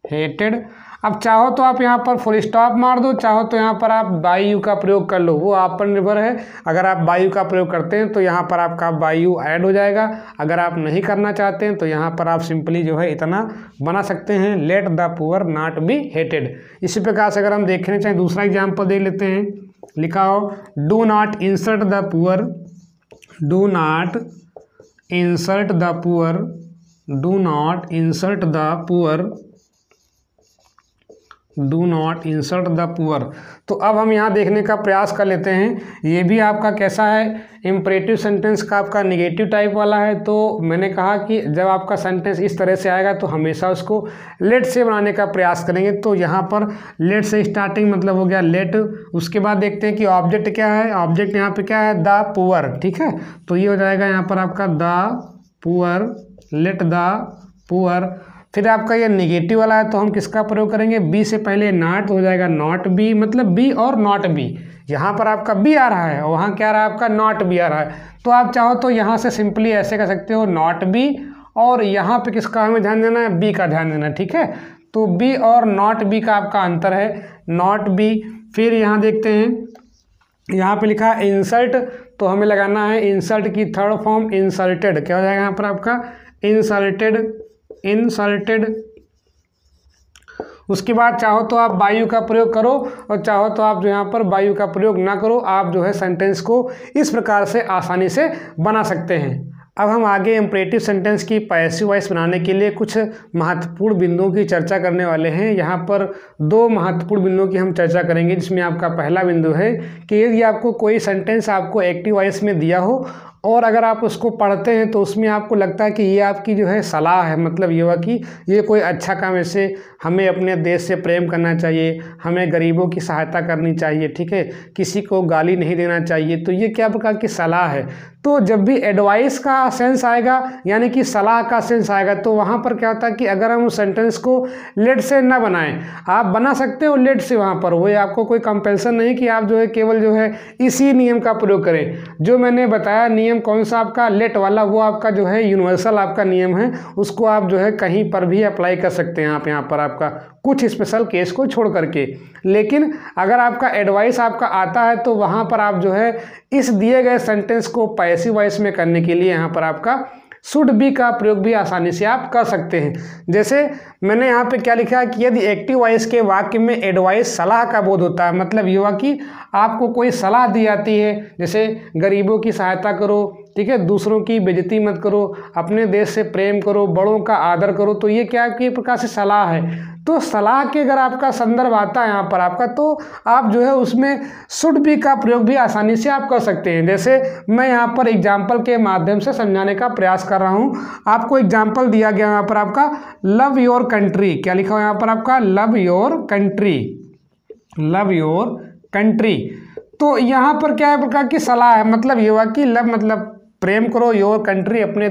हेटेड। अब चाहो तो आप यहाँ पर फुल स्टॉप मार दो, चाहो तो यहाँ पर आप बाई यू का प्रयोग कर लो, वो आप पर निर्भर है। अगर आप बाई यू का प्रयोग करते हैं तो यहाँ पर आपका बाई यू ऐड हो जाएगा। अगर आप नहीं करना चाहते हैं तो यहाँ पर आप सिंपली जो है इतना बना सकते हैं, let the poor not be hated. इसी प्रकार से अगर हम देखने चाहें दूसरा एग्जाम्पल देख लेते हैं। लिखा हो, do not insult the poor, do not insult the poor, do not insult the poor, do not insult the poor. तो अब हम यहाँ देखने का प्रयास कर लेते हैं, ये भी आपका कैसा है, इम्परेटिव सेंटेंस का आपका नेगेटिव टाइप वाला है। तो मैंने कहा कि जब आपका सेंटेंस इस तरह से आएगा तो हमेशा उसको लेट से बनाने का प्रयास करेंगे। तो यहाँ पर लेट से स्टार्टिंग मतलब हो गया लेट। उसके बाद देखते हैं कि ऑब्जेक्ट क्या है, ऑब्जेक्ट यहाँ पे क्या है, द पुअर। ठीक है, तो ये हो जाएगा यहाँ पर आपका the poor, let the poor. फिर आपका ये नेगेटिव वाला है तो हम किसका प्रयोग करेंगे, बी से पहले नॉट, तो हो जाएगा नॉट बी, मतलब बी और नॉट बी। यहाँ पर आपका बी आ रहा है और वहाँ क्या आ रहा है आपका नॉट बी आ रहा है। तो आप चाहो तो यहाँ से सिंपली ऐसे कर सकते हो, नॉट बी, और यहाँ पे किसका हमें ध्यान देना है, बी का ध्यान देना है। ठीक है, तो बी और नॉट बी का आपका अंतर है, नॉट बी। फिर यहाँ देखते हैं, यहाँ पे लिखा है इंसल्ट, तो हमें लगाना है इंसल्ट की थर्ड फॉर्म इंसल्टेड। क्या हो जाएगा यहाँ पर आपका, इंसल्टेड। उसके बाद चाहो तो आप बाई यू का प्रयोग करो और चाहो तो आप जो यहाँ पर बाई यू का प्रयोग ना करो। आप जो है सेंटेंस को इस प्रकार से आसानी से बना सकते हैं। अब हम आगे इम्परेटिव सेंटेंस की पैसिव वॉइस बनाने के लिए कुछ महत्वपूर्ण बिंदुओं की चर्चा करने वाले हैं। यहाँ पर दो महत्वपूर्ण बिंदुओं की हम चर्चा करेंगे, जिसमें आपका पहला बिंदु है कि यदि आपको कोई सेंटेंस आपको एक्टिव वॉइस में दिया हो और अगर आप उसको पढ़ते हैं तो उसमें आपको लगता है कि ये आपकी जो है सलाह है, मतलब ये हुआ कि ये कोई अच्छा काम, ऐसे हमें अपने देश से प्रेम करना चाहिए, हमें गरीबों की सहायता करनी चाहिए, ठीक है, किसी को गाली नहीं देना चाहिए, तो ये क्या प्रकार की सलाह है। तो जब भी एडवाइस का सेंस आएगा, यानी कि सलाह का सेंस आएगा, तो वहाँ पर क्या होता है कि अगर हम उस सेंटेंस को लेट से ना बनाएं, आप बना सकते हो लेट से, वहाँ पर वो आपको कोई कंपल्सन नहीं कि आप जो है केवल जो है इसी नियम का प्रयोग करें। जो मैंने बताया नियम कौन सा आपका, लेट वाला, वो आपका जो है यूनिवर्सल आपका नियम है, उसको आप जो है कहीं पर भी अप्लाई कर सकते हैं आप, यहाँ पर आपका कुछ स्पेशल केस को छोड़ करके। लेकिन अगर आपका एडवाइस आपका आता है तो वहाँ पर आप जो है इस दिए गए सेंटेंस को पैसिव वॉइस में करने के लिए यहाँ पर आपका शुड बी का प्रयोग भी आसानी से आप कर सकते हैं। जैसे मैंने यहाँ पे क्या लिखा है कि यदि एक्टिव वॉइस के वाक्य में एडवाइस सलाह का बोध होता है, मतलब ये हुआ कि आपको कोई सलाह दी जाती है, जैसे गरीबों की सहायता करो, ठीक है, दूसरों की बेइज्जती मत करो, अपने देश से प्रेम करो, बड़ों का आदर करो, तो ये क्या आपकी प्रकार से सलाह है। तो सलाह के अगर आपका संदर्भ आता है यहाँ पर आपका, तो आप जो है उसमें शुड बी का प्रयोग भी आसानी से आप कर सकते हैं। जैसे मैं यहाँ पर एग्जाम्पल के माध्यम से समझाने का प्रयास कर रहा हूँ। आपको एग्जाम्पल दिया गया यहाँ पर आपका लव योर कंट्री। क्या लिखा हुआ यहाँ पर आपका, love your country, love your country. तो यहाँ पर क्या है प्रकार की सलाह है, मतलब ये हुआ कि लव मतलब प्रेम करो, योर कंट्री अपने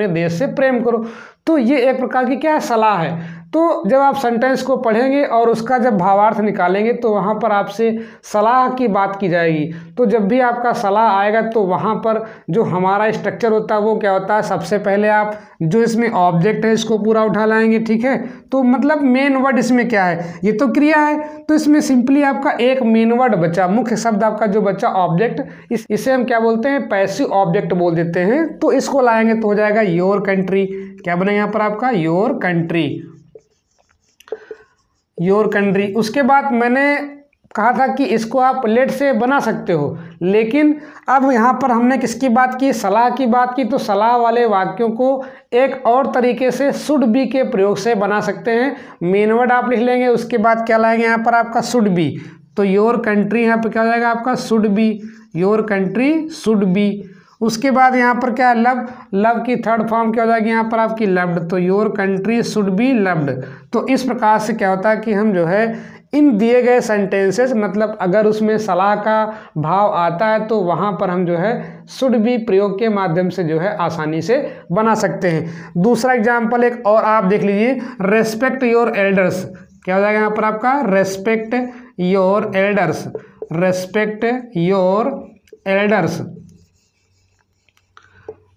देश से प्रेम करो। तो ये एक प्रकार की क्या है, सलाह है। तो जब आप सेंटेंस को पढ़ेंगे और उसका जब भावार्थ निकालेंगे तो वहाँ पर आपसे सलाह की बात की जाएगी। तो जब भी आपका सलाह आएगा तो वहाँ पर जो हमारा स्ट्रक्चर होता है वो क्या होता है, सबसे पहले आप जो इसमें ऑब्जेक्ट है इसको पूरा उठा लाएंगे, ठीक है। तो मतलब मेन वर्ड इसमें क्या है, ये तो क्रिया है, तो इसमें सिंपली आपका एक मेन वर्ड बचा, मुख्य शब्द आपका जो बचा ऑब्जेक्ट, इसे हम क्या बोलते हैं, पैसिव ऑब्जेक्ट बोल देते हैं। तो इसको लाएंगे तो हो जाएगा योर कंट्री। क्या बनेगा यहाँ पर आपका, योर कंट्री, योर कंट्री। उसके बाद मैंने कहा था कि इसको आप लेट से बना सकते हो, लेकिन अब यहाँ पर हमने किसकी बात की, सलाह की बात की। तो सलाह वाले वाक्यों को एक और तरीके से शुड बी के प्रयोग से बना सकते हैं। मेन वर्ड आप लिख लेंगे, उसके बाद क्या लाएंगे यहाँ पर आपका शुड बी। तो योर कंट्री यहाँ पर क्या हो जाएगा आपका should be, your country should be. उसके बाद यहाँ पर क्या है, लव, लव की थर्ड फॉर्म क्या हो जाएगी यहाँ पर आपकी लव्ड। तो your country should be loved. तो इस प्रकार से क्या होता है कि हम जो है इन दिए गए सेंटेंसेस, मतलब अगर उसमें सलाह का भाव आता है तो वहाँ पर हम जो है शुड बी प्रयोग के माध्यम से जो है आसानी से बना सकते हैं। दूसरा एग्जाम्पल एक और आप देख लीजिए, रेस्पेक्ट योर एल्डर्स। क्या हो जाएगा यहाँ पर आपका respect your elders, respect your elders.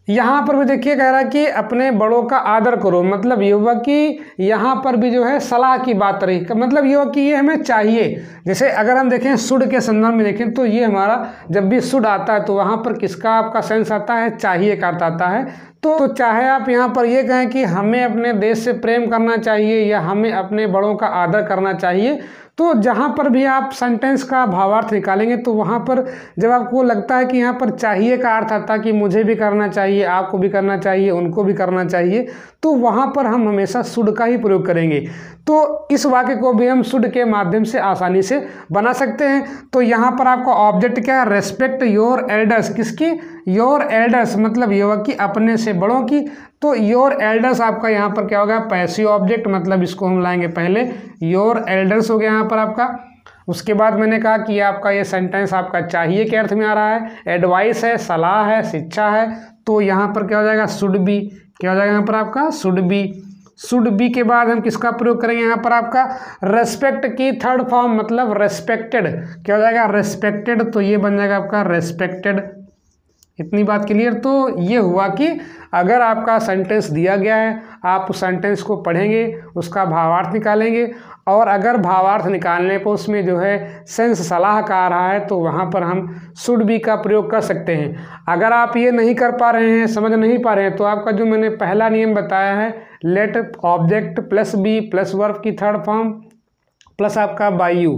यहाँ पर भी देखिए कह रहा है कि अपने बड़ों का आदर करो, मतलब ये हुआ कि यहाँ पर भी जो है सलाह की बात रही, मतलब ये हुआ कि ये हमें चाहिए। जैसे अगर हम देखें शुड के संदर्भ में देखें तो ये हमारा जब भी शुड आता है तो वहाँ पर किसका आपका सेंस आता है, चाहिए का अर्थ आता है। तो चाहे आप यहाँ पर ये कहें कि हमें अपने देश से प्रेम करना चाहिए या हमें अपने बड़ों का आदर करना चाहिए, तो जहाँ पर भी आप सेंटेंस का भावार्थ निकालेंगे तो वहाँ पर जब आपको लगता है कि यहाँ पर चाहिए का अर्थ आता है कि मुझे भी करना चाहिए, आपको भी करना चाहिए, उनको भी करना चाहिए, तो वहाँ पर हम हमेशा शुड का ही प्रयोग करेंगे। तो इस वाक्य को भी हम शुड के माध्यम से आसानी से बना सकते हैं। तो यहाँ पर आपका ऑब्जेक्ट क्या है, रेस्पेक्ट योर एल्डर्स। किसकी, योर एल्डर्स, मतलब ये हुआ कि अपने से बड़ों की। तो योर एल्डर्स आपका यहाँ पर क्या होगा, पैसिव ऑब्जेक्ट, मतलब इसको हम लाएंगे पहले, योर एल्डर्स हो गया यहाँ पर आपका। उसके बाद मैंने कहा कि आपका ये सेंटेंस आपका चाहिए के अर्थ में आ रहा है, एडवाइस है, सलाह है, शिक्षा है। तो यहाँ पर क्या हो जाएगा, शुड बी। क्या हो जाएगा यहाँ पर आपका शुड बी। शुड बी के बाद हम किसका प्रयोग करेंगे यहाँ पर आपका रेस्पेक्ट की थर्ड फॉर्म, मतलब रेस्पेक्टेड। क्या हो जाएगा, रेस्पेक्टेड। तो ये बन जाएगा आपका रेस्पेक्टेड। इतनी बात क्लियर। तो ये हुआ कि अगर आपका सेंटेंस दिया गया है, आप उस सेंटेंस को पढ़ेंगे, उसका भावार्थ निकालेंगे, और अगर भावार्थ निकालने पर उसमें जो है सेंस सलाह का आ रहा है तो वहाँ पर हम शुड बी का प्रयोग कर सकते हैं। अगर आप ये नहीं कर पा रहे हैं, समझ नहीं पा रहे हैं, तो आपका जो मैंने पहला नियम बताया है, let object plus be plus verb की थर्ड फॉर्म प्लस आपका बाय यू,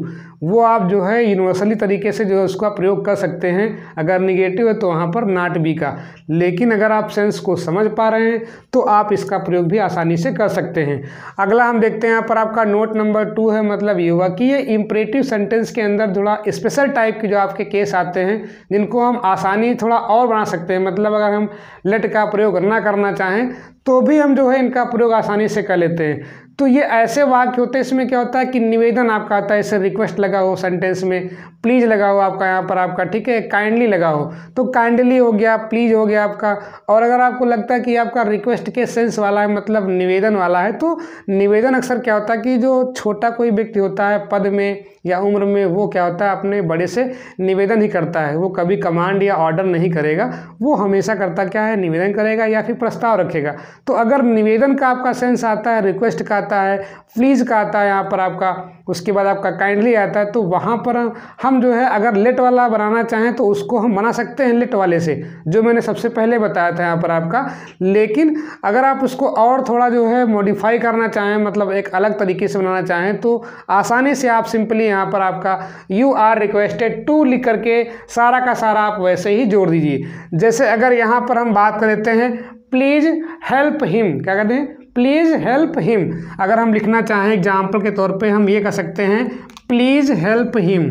वो आप जो है यूनिवर्सली तरीके से जो है उसका प्रयोग कर सकते हैं। अगर निगेटिव है तो वहाँ पर नॉट बी का, लेकिन अगर आप सेंस को समझ पा रहे हैं तो आप इसका प्रयोग भी आसानी से कर सकते हैं। अगला हम देखते हैं यहाँ पर आपका नोट नंबर 2 है, मतलब ये हुआ कि ये इम्परेटिव सेंटेंस के अंदर थोड़ा स्पेशल टाइप के जो आपके केस आते हैं जिनको हम आसानी थोड़ा और बना सकते हैं। मतलब अगर हम लेट का प्रयोग ना करना चाहें तो भी हम जो है इनका प्रयोग आसानी से कर लेते हैं। तो ये ऐसे वाक्य होते हैं, इसमें क्या होता है कि निवेदन आपका आता है, जैसे रिक्वेस्ट लगा हो सेंटेंस में, प्लीज़ लगा हो आपका यहाँ पर आपका, ठीक है, काइंडली लगा हो तो काइंडली हो गया, प्लीज़ हो गया आपका। और अगर आपको लगता है कि आपका रिक्वेस्ट के सेंस वाला है, मतलब निवेदन वाला है, तो निवेदन अक्सर क्या होता है कि जो छोटा कोई व्यक्ति होता है पद में या उम्र में, वो क्या होता है अपने बड़े से निवेदन ही करता है। वो कभी कमांड या ऑर्डर नहीं करेगा, वो हमेशा करता क्या है, निवेदन करेगा या फिर प्रस्ताव रखेगा। तो अगर निवेदन का आपका सेंस आता है, रिक्वेस्ट का आता है, प्लीज़ का आता है यहाँ पर आपका, उसके बाद आपका काइंडली आता है, तो वहाँ पर हम जो है अगर लेट वाला बनाना चाहें तो उसको हम बना सकते हैं लेट वाले से, जो मैंने सबसे पहले बताया था यहाँ पर आपका। लेकिन अगर आप उसको और थोड़ा जो है मॉडिफाई करना चाहें, मतलब एक अलग तरीके से बनाना चाहें, तो आसानी से आप सिंपली यहाँ पर आपका यू आर रिक्वेस्टेड टू लिख करके सारा का सारा आप वैसे ही जोड़ दीजिए। जैसे अगर यहाँ पर हम बात कर लेते हैं प्लीज़ हेल्प हिम, क्या कहते हैं, प्लीज़ हेल्प हिम। अगर हम लिखना चाहें एग्जाम्पल के तौर पे हम ये कह सकते हैं please help him,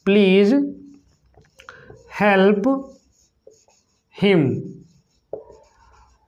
please help him.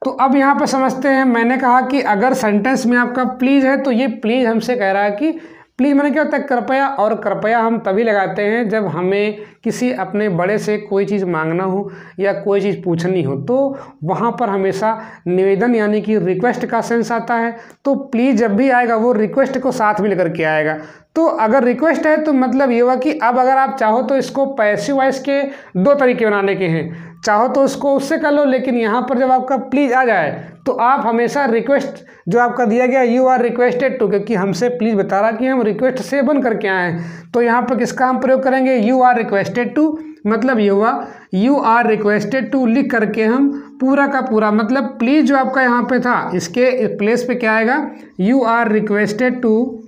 तो अब यहाँ पे समझते हैं, मैंने कहा कि अगर सेंटेंस में आपका प्लीज़ है तो ये प्लीज़ हमसे कह रहा है कि प्लीज़ मैंने क्या होता है कृपया, और कृपया हम तभी लगाते हैं जब हमें किसी अपने बड़े से कोई चीज़ मांगना हो या कोई चीज़ पूछनी हो, तो वहाँ पर हमेशा निवेदन यानी कि रिक्वेस्ट का सेंस आता है। तो प्लीज़ जब भी आएगा वो रिक्वेस्ट को साथ में लेकर के आएगा। तो अगर रिक्वेस्ट है तो मतलब ये हुआ कि अब अगर आप चाहो तो इसको पैसिव वॉइस के दो तरीके बनाने के हैं, चाहो तो उसको उससे कर लो, लेकिन यहाँ पर जब आपका प्लीज़ आ जाए तो आप हमेशा रिक्वेस्ट जो आपका दिया गया यू आर रिक्वेस्टेड टू, क्योंकि हमसे प्लीज़ बता रहा कि हम रिक्वेस्ट से बन करके आए हैं, तो यहाँ पर किसका हम प्रयोग करेंगे, यू आर रिक्वेस्टेड टू। मतलब ये हुआ यू आर रिक्वेस्टेड टू लिख करके हम पूरा का पूरा, मतलब प्लीज़ जो आपका यहाँ पे था इसके प्लेस पे क्या आएगा, you are requested to,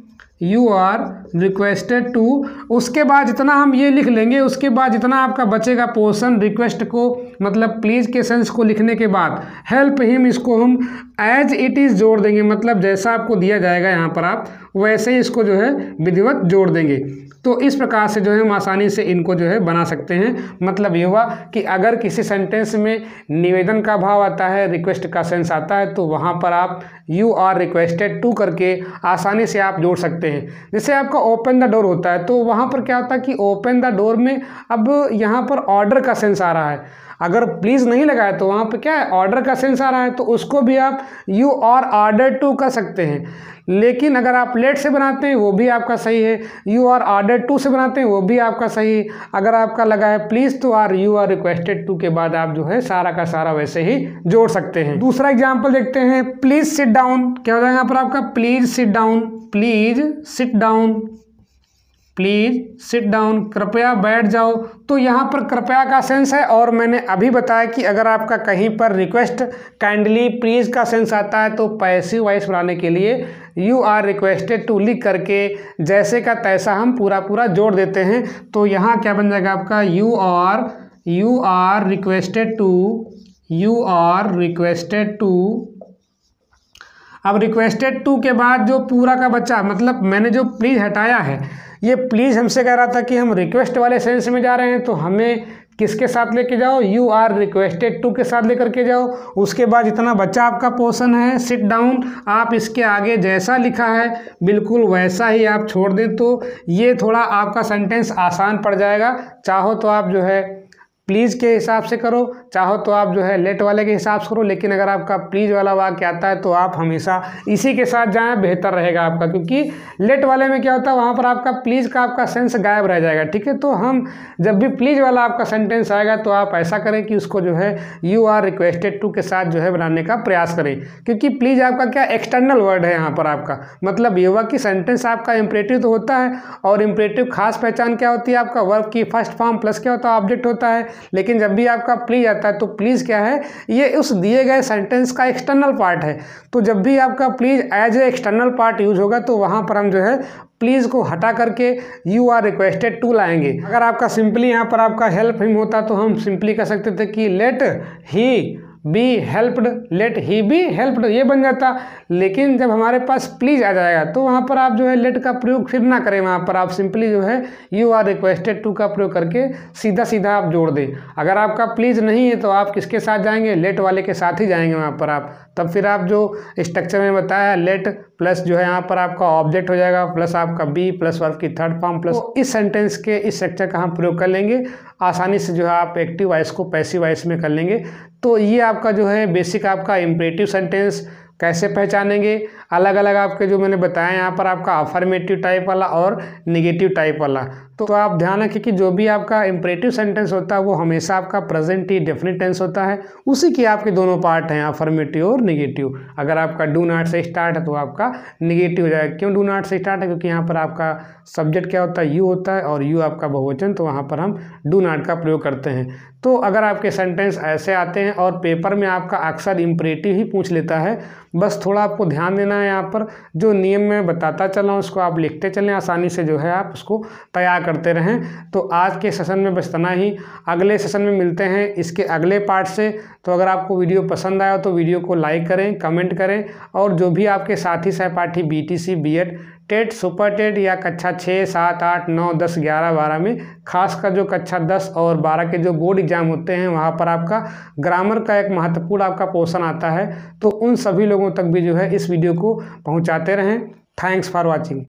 you are requested to, उसके बाद जितना हम ये लिख लेंगे, उसके बाद जितना आपका बचेगा पोर्शन रिक्वेस्ट को मतलब प्लीज़ के सेंस को लिखने के बाद हेल्प हिम, इसको हम एज इट इज़ जोड़ देंगे, मतलब जैसा आपको दिया जाएगा यहाँ पर आप वैसे ही इसको जो है विधिवत जोड़ देंगे। तो इस प्रकार से जो है हम आसानी से इनको जो है बना सकते हैं। मतलब ये हुआ कि अगर किसी सेंटेंस में निवेदन का भाव आता है, रिक्वेस्ट का सेंस आता है, तो वहाँ पर आप यू आर रिक्वेस्टेड टू करके आसानी से आप जोड़ सकते हैं। जैसे आपका ओपन द डोर होता है, तो वहाँ पर क्या होता है कि ओपन द डोर में अब यहाँ पर ऑर्डर का सेंस आ रहा है। अगर प्लीज़ नहीं लगाया तो वहाँ पे क्या है, ऑर्डर का सेंस आ रहा है, तो उसको भी आप यू आर ऑर्डर टू कर सकते हैं। लेकिन अगर आप लेट से बनाते हैं वो भी आपका सही है, यू आर ऑर्डर टू से बनाते हैं वो भी आपका सही है। अगर आपका लगा है प्लीज़ तो यू आर रिक्वेस्टेड टू के बाद आप जो है सारा का सारा वैसे ही जोड़ सकते हैं। दूसरा एग्जाम्पल देखते हैं, प्लीज़ सिट डाउन। क्या हो जाएगा यहाँ पर आपका, please sit down, please sit down, please sit down, कृपया बैठ जाओ। तो यहाँ पर कृपया का सेंस है, और मैंने अभी बताया कि अगर आपका कहीं पर रिक्वेस्ट काइंडली प्लीज़ का सेंस आता है तो पैसिव वॉइस बनाने के लिए यू आर रिक्वेस्टेड टू लिख करके जैसे का तैसा हम पूरा पूरा जोड़ देते हैं। तो यहाँ क्या बन जाएगा आपका, you are requested to, you are requested to. अब रिक्वेस्टेड टू के बाद जो पूरा का बच्चा, मतलब मैंने जो प्लीज़ हटाया है, ये प्लीज़ हमसे कह रहा था कि हम रिक्वेस्ट वाले सेंस में जा रहे हैं, तो हमें किसके साथ लेके जाओ, यू आर रिक्वेस्टेड टू के साथ लेकर के जाओ। उसके बाद जितना बच्चा आपका पोर्शन है सिट डाउन, आप इसके आगे जैसा लिखा है बिल्कुल वैसा ही आप छोड़ दें, तो ये थोड़ा आपका सेंटेंस आसान पड़ जाएगा। चाहो तो आप जो है प्लीज़ के हिसाब से करो, चाहो तो आप जो है लेट वाले के हिसाब से करो, लेकिन अगर आपका प्लीज़ वाला वाक्य आता है तो आप हमेशा इसी के साथ जाएं, बेहतर रहेगा आपका। क्योंकि लेट वाले में क्या होता है, वहाँ पर आपका प्लीज़ का आपका सेंस गायब रह जाएगा। ठीक है, तो हम जब भी प्लीज़ वाला आपका सेंटेंस आएगा तो आप ऐसा करें कि उसको जो है यू आर रिक्वेस्टेड टू के साथ जो है बनाने का प्रयास करें। क्योंकि प्लीज़ आपका क्या एक्सटर्नल वर्ड है यहाँ पर आपका, मतलब ये हुआ कि सेंटेंस आपका इम्परेटिव तो होता है, और इम्परेटिव खास पहचान क्या होती है आपका, वर्ब की फर्स्ट फॉर्म प्लस क्या होता है, ऑब्जेक्ट होता है। लेकिन जब भी आपका प्लीज आता है तो प्लीज क्या है, ये उस दिए गए सेंटेंस का एक्सटर्नल पार्ट है। तो जब भी आपका please as a external part use होगा तो वहां पर हम जो है प्लीज को हटा करके यू आर रिक्वेस्टेड टू लाएंगे। अगर आपका सिंपली यहाँ पर आपका हेल्प हिम होता तो हम सिंपली कह सकते थे कि let he be helped, let he be helped, ये बन जाता। लेकिन जब हमारे पास प्लीज आ जाएगा तो वहाँ पर आप जो है लेट का प्रयोग फिर ना करें, वहाँ पर आप सिंपली जो है यू आर रिक्वेस्टेड टू का प्रयोग करके सीधा सीधा आप जोड़ दें। अगर आपका प्लीज नहीं है तो आप किसके साथ जाएंगे, लेट वाले के साथ ही जाएंगे वहाँ पर आप। तब फिर आप जो स्ट्रक्चर में बताया लेट प्लस जो है यहाँ पर आपका ऑब्जेक्ट हो जाएगा, प्लस आपका बी प्लस वर्ब की थर्ड फॉर्म प्लस इस सेंटेंस के इस स्ट्रक्चर का हम प्रयोग कर लेंगे। आसानी से जो है आप एक्टिव वॉइस को पैसिव वॉइस में कर लेंगे। तो ये आपका जो है बेसिक आपका इम्परेटिव सेंटेंस कैसे पहचानेंगे, अलग अलग आपके जो मैंने बताया यहाँ पर आपका अफर्मेटिव टाइप वाला और निगेटिव टाइप वाला। तो आप ध्यान रखें कि जो भी आपका इम्परेटिव सेंटेंस होता है वो हमेशा आपका प्रेजेंट ही डेफिनिट टेंस होता है, उसी के आपके दोनों पार्ट हैं अफर्मेटिव और निगेटिव। अगर आपका डू नॉट से स्टार्ट है तो आपका निगेटिव हो जाएगा। क्यों डू नॉट से स्टार्ट है, क्योंकि यहाँ पर आपका सब्जेक्ट क्या होता है, यू होता है, और यू आपका बहुवचन, तो वहाँ पर हम डू नॉट का प्रयोग करते हैं। तो अगर आपके सेंटेंस ऐसे आते हैं और पेपर में आपका अक्सर इम्परेटिव ही पूछ लेता है, बस थोड़ा आपको ध्यान देना है। यहाँ पर जो नियम मैं बताता चला हूँ उसको आप लिखते चलें, आसानी से जो है आप उसको तैयार करते रहें। तो आज के सेशन में बस इतना ही, अगले सेशन में मिलते हैं इसके अगले पार्ट से। तो अगर आपको वीडियो पसंद आया तो वीडियो को लाइक करें, कमेंट करें, और जो भी आपके साथी सहपाठी BTC BEd TET super TET या कक्षा 6, 7, 8, 9, 10, 11, 12 में खासकर जो कक्षा 10 और 12 के जो बोर्ड एग्जाम होते हैं वहाँ पर आपका ग्रामर का एक महत्वपूर्ण आपका पोर्शन आता है। तो उन सभी लोगों तक भी जो है इस वीडियो को पहुँचाते रहें। Thanks for watching.